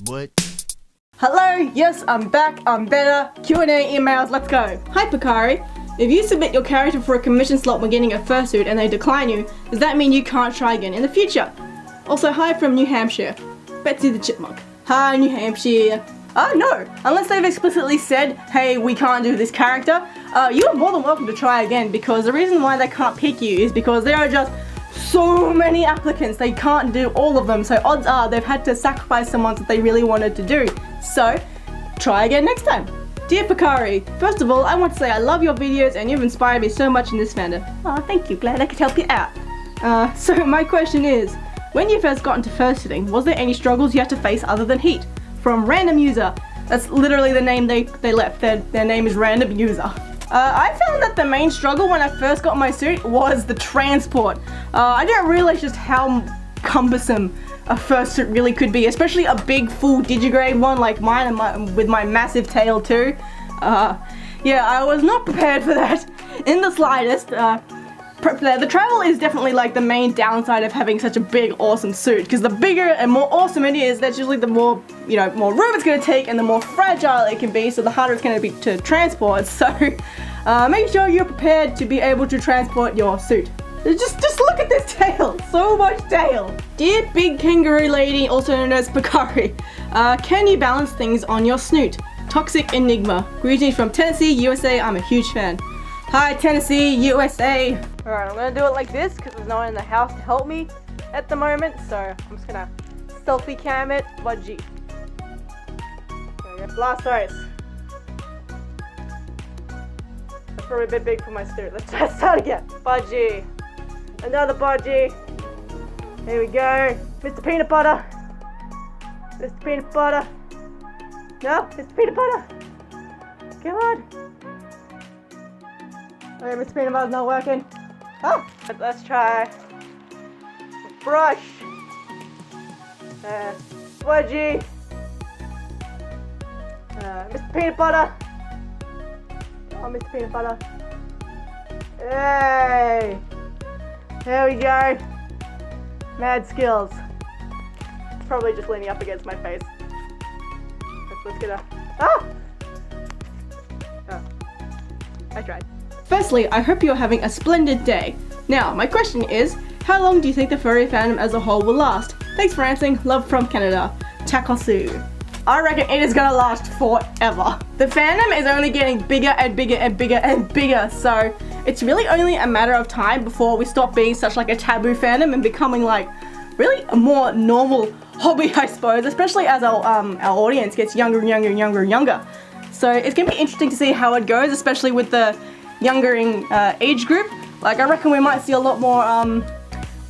What? Hello, yes, I'm back, I'm better. Q&A emails, let's go. Hi Picari, if you submit your character for a commission slot when getting a fursuit and they decline you, does that mean you can't try again in the future? Also, hi from New Hampshire. Betsy the Chipmunk. Hi, New Hampshire. No, unless they've explicitly said, hey, we can't do this character, you're more than welcome to try again, because the reason why they can't pick you is because there are just so many applicants, they can't do all of them, so odds are they've had to sacrifice someone that they really wanted to do. So, try again next time. Dear Picari, first of all, I want to say I love your videos and you've inspired me so much in this fandom. Oh, thank you, glad I could help you out. So my question is, when you first got into fursuiting, was there any struggles you had to face other than heat? From Random User. That's literally the name they left, their name is Random User. I found that the main struggle when I first got my suit was the transport. I didn't realize just how cumbersome a fursuit really could be, especially a big full digigrade one like mine and with my massive tail too. Yeah, I was not prepared for that in the slightest. The travel is definitely like the main downside of having such a big awesome suit, because the bigger and more awesome it is, that's usually the more, more room it's going to take and the more fragile it can be, so the harder it's going to be to transport. So make sure you're prepared to be able to transport your suit. Just look at this tail, so much tail. Dear big kangaroo lady, also known as Picari, can you balance things on your snoot? Toxic Enigma. Greetings from Tennessee, USA. I'm a huge fan. Hi Tennessee, USA. Alright, I'm gonna do it like this because there's no one in the house to help me at the moment, so I'm just gonna selfie cam it. Budgie. There we go. Blast ice. That's probably a bit big for my suit. Let's start again. Budgie. Another budgie. There we go. Mr. Peanut Butter. Mr. Peanut Butter. No, Mr. Peanut Butter. Come on. Okay, Mr. Peanut Butter's not working. Oh, let's try brush. Wedgie. Mr. Peanut Butter. Oh, Mr. Peanut Butter. Hey. There we go. Mad skills. It's probably just leaning up against my face. Let's get a... Oh, I tried. Firstly, I hope you're having a splendid day. Now, my question is, how long do you think the furry fandom as a whole will last? Thanks for answering. Love from Canada. Takosu. I reckon it is gonna last forever. The fandom is only getting bigger and bigger and bigger and bigger, so it's really only a matter of time before we stop being such like a taboo fandom and becoming like really a more normal hobby, I suppose, especially as our audience gets younger and younger and younger and younger. So it's gonna be interesting to see how it goes, especially with the younger age group. Like, I reckon we might see a lot more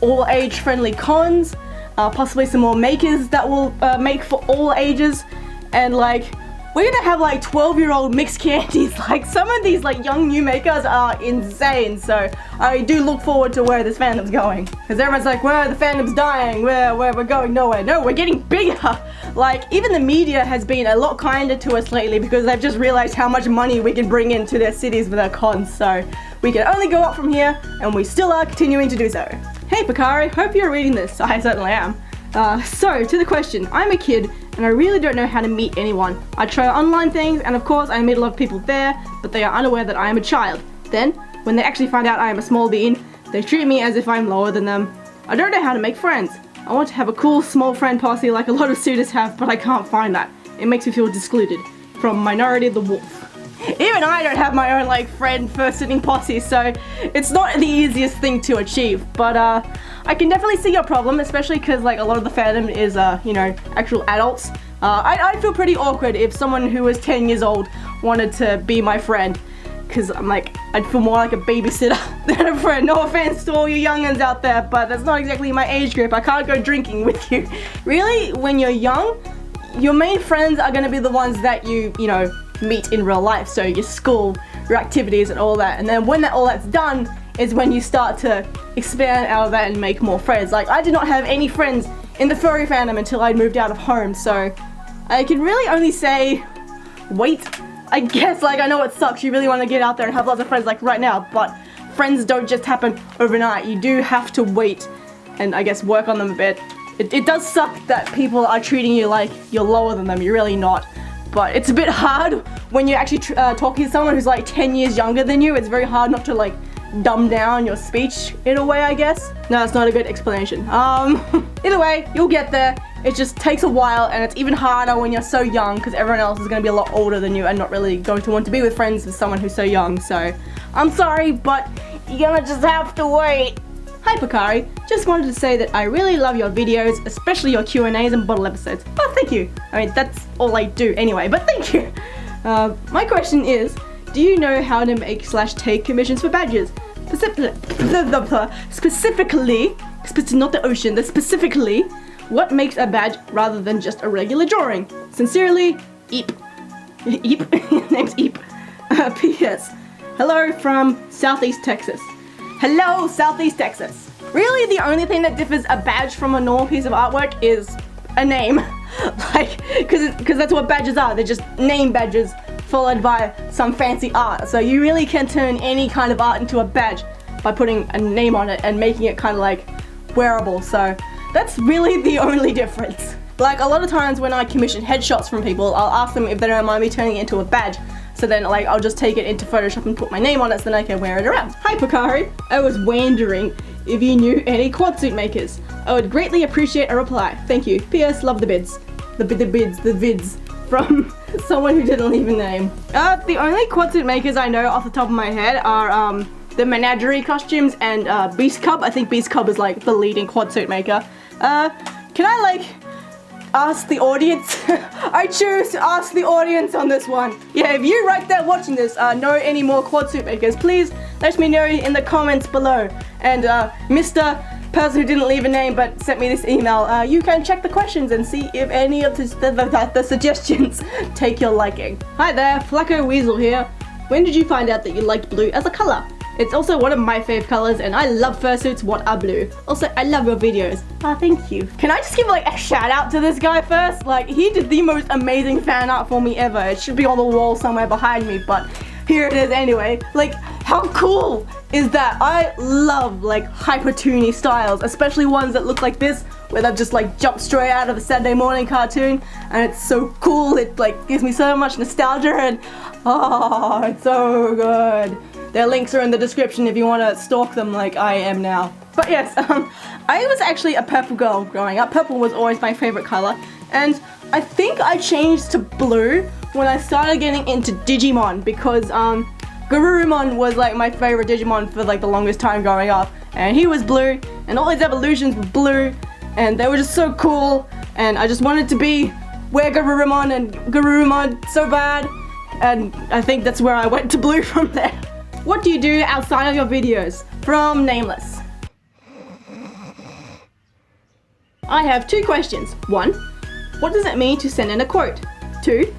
all age friendly cons, possibly some more makers that will make for all ages, and like we're gonna have like 12-year-old mixed candies. Like, some of these like young new makers are insane, so I do look forward to where this fandom's going, because everyone's like, where the fandom's dying, where we're going nowhere. No, we're getting bigger. Like, even the media has been a lot kinder to us lately because they've just realized how much money we can bring into their cities with our cons, so we can only go up from here, and we still are continuing to do so. Hey Picari, hope you're reading this. I certainly am. So, to the question, I'm a kid and I really don't know how to meet anyone. I try online things and of course I meet a lot of people there, but they are unaware that I am a child. Then, when they actually find out I am a small bean, they treat me as if I'm lower than them. I don't know how to make friends. I want to have a cool small friend posse like a lot of suitors have, but I can't find that. It makes me feel excluded. From Minority the Wolf. Even I don't have my own like friend fursuiting posse, so it's not the easiest thing to achieve, but I can definitely see your problem, especially because like a lot of the fandom is actual adults. I'd feel pretty awkward if someone who was 10 years old wanted to be my friend, because I'm like, I'd feel more like a babysitter than a friend. No offense to all you young'uns out there, but that's not exactly my age group. I can't go drinking with you. Really, when you're young, your main friends are going to be the ones that you meet in real life, so your school, your activities and all that, and then when all that's done is when you start to expand out of that and make more friends. Like, I did not have any friends in the furry fandom until I'd moved out of home, so I can really only say wait. I guess, like, I know it sucks, you really want to get out there and have lots of friends like right now, but friends don't just happen overnight. You do have to wait and I guess work on them a bit. it does suck that people are treating you like you're lower than them. You're really not. But it's a bit hard when you're actually talking to someone who's like 10 years younger than you. It's very hard not to like dumb down your speech in a way, I guess. No, it's not a good explanation. Either way, you'll get there. It just takes a while, and it's even harder when you're so young because everyone else is going to be a lot older than you and not really going to want to be with friends with someone who's so young. So I'm sorry, but you're gonna just have to wait. Hi Pocari, just wanted to say that I really love your videos, especially your Q&As and bottle episodes. Oh, thank you. I mean, that's all I do anyway, but thank you. My question is, do you know how to make / take commissions for badges? Specifically, not the ocean, specifically, what makes a badge rather than just a regular drawing? Sincerely, Eep. Eep? Name's Eep. P.S. Hello from Southeast Texas. Hello, Southeast Texas. Really, the only thing that differs a badge from a normal piece of artwork is a name. Like, because that's what badges are. They're just name badges followed by some fancy art. So you really can turn any kind of art into a badge by putting a name on it and making it kind of like wearable. So that's really the only difference. Like, a lot of times when I commission headshots from people, I'll ask them if they don't mind me turning it into a badge. So then, like, I'll just take it into Photoshop and put my name on it so then I can wear it around. Hi Pocari, I was wondering if you knew any quad suit makers. I would greatly appreciate a reply. Thank you. P.S. Love the bids. The vids from someone who didn't leave a name. The only quad suit makers I know off the top of my head are the Menagerie Costumes and Beast Cub. I think Beast Cub is like the leading quad suit maker. Can I like ask the audience? I choose to ask the audience on this one. Yeah, if you right there watching this know any more quad suit makers, please let me know in the comments below. And Mr. Person who didn't leave a name but sent me this email, you can check the questions and see if any of the suggestions take your liking. Hi there, Flacco Weasel here. When did you find out that you liked blue as a color? It's also one of my fave colors, and I love fursuits what are blue. Also, I love your videos. Ah, thank you. Can I just give like a shout out to this guy first? Like, he did the most amazing fan art for me ever. It should be on the wall somewhere behind me, but here it is anyway. Like, how cool is that? I love like hyper-toony styles, especially ones that look like this, where they've just like jumped straight out of a Saturday morning cartoon, and it's so cool. It like gives me so much nostalgia, and oh, it's so good. Their links are in the description if you want to stalk them like I am now. But yes, I was actually a purple girl growing up. Purple was always my favorite color, and I think I changed to blue when I started getting into Digimon, because Garurumon was like my favorite Digimon for like the longest time growing up, and he was blue, and all his evolutions were blue, and they were just so cool, and I just wanted to be where Garurumon and Garurumon so bad, and I think that's where I went to blue from there. What do you do outside of your videos? From Nameless. I have 2 questions. 1, what does it mean to send in a quote? 2,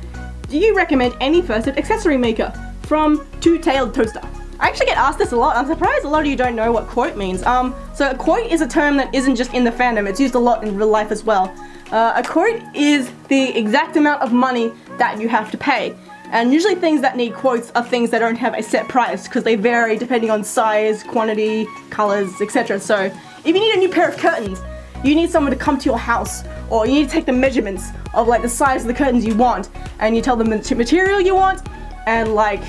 do you recommend any fursuit accessory maker? From Two-Tailed Toaster. I actually get asked this a lot. I'm surprised a lot of you don't know what quote means. So a quote is a term that isn't just in the fandom, it's used a lot in real life as well. A quote is the exact amount of money that you have to pay. And usually things that need quotes are things that don't have a set price, because they vary depending on size, quantity, colors, etc. So if you need a new pair of curtains, you need someone to come to your house, or you need to take the measurements of like the size of the curtains you want, and you tell them the material you want, and like,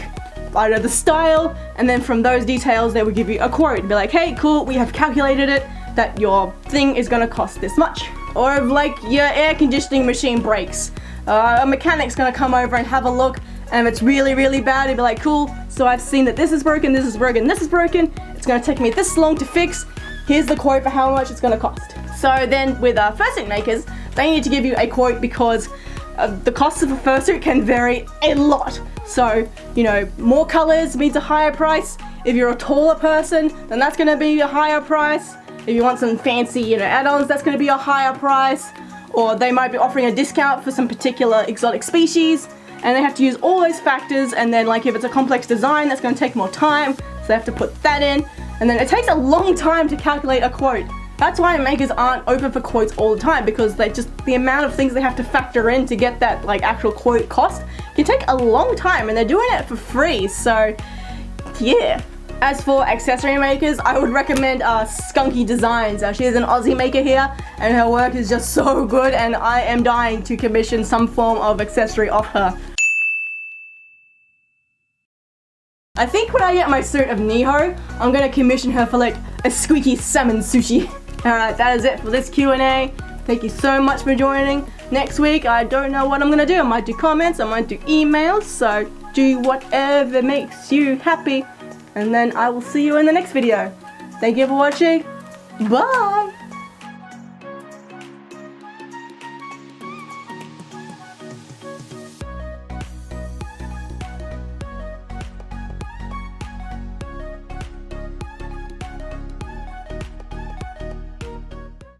I don't know, the style, and then from those details they would give you a quote and be like, hey, cool, we have calculated it, that your thing is gonna cost this much. Or if like your air conditioning machine breaks, a mechanic's gonna come over and have a look, and if it's really, really bad, he'd be like, cool, so I've seen that this is broken, this is broken, this is broken, it's gonna take me this long to fix, here's the quote for how much it's gonna cost. So then with fursuit makers, they need to give you a quote because the cost of a fursuit can vary a lot. So, you know, more colors means a higher price. If you're a taller person, then that's gonna be a higher price. If you want some fancy, you know, add-ons, that's gonna be a higher price. Or they might be offering a discount for some particular exotic species, and they have to use all those factors, and then like if it's a complex design, that's gonna take more time, so they have to put that in, and then it takes a long time to calculate a quote. That's why makers aren't open for quotes all the time, because they just, the amount of things they have to factor in to get that like actual quote cost can take a long time, and they're doing it for free, so yeah. As for accessory makers, I would recommend Skunky Designs. She is an Aussie maker here, and her work is just so good, and I am dying to commission some form of accessory off her. I think when I get my suit of Niho, I'm gonna commission her for like a squeaky salmon sushi. Alright, that is it for this Q&A. Thank you so much for joining. Next week, I don't know what I'm gonna do. I might do comments, I might do emails, so do whatever makes you happy. And then I will see you in the next video. Thank you for watching. Bye!